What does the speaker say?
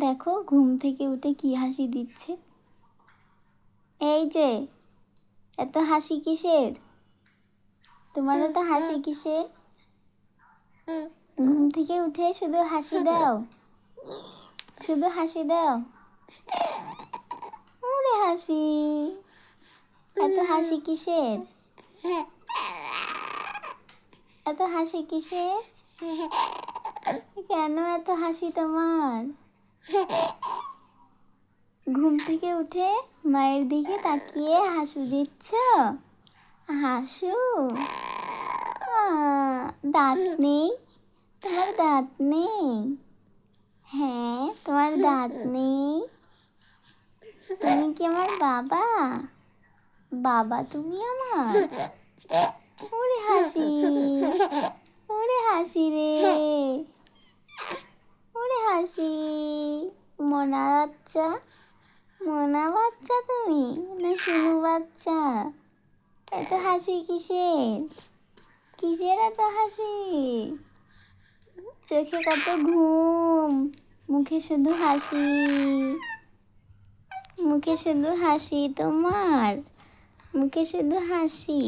দেখো ঘুম থেকে উঠে কি হাসি দিচ্ছে। এই যে, এত হাসি কিসের? তোমার এত হাসি কিসের? ঘুম থেকে উঠে শুধু হাসি দাও, শুধু হাসি দাও। ওরে হাসি, এত হাসি কিসের? এত হাসি কিসের? কেন এত হাসি তোমার? ঘুম থেকে উঠে মায়ের দিকে তাকিয়ে হাসু দিচ্ছ? হাসু? দাঁত নেই? তোমার দাঁত নেই? হ্যাঁ, তোমার দাঁত নেই? তুমি কি আমার বাবা? বাবা তুমি আমার? ওরে হাসি, ওরে হাসি রে, ওরে হাসি। মোনা বাচ্চা, মোনা বাচ্চা তুমি না শুনু বাচ্চা? এত হাসি কিসের? কিসের এত হাসি? চোখে কত ঘুম, মুখে শুধু হাসি, মুখে শুধু হাসি তোমার, মুখে শুধু হাসি।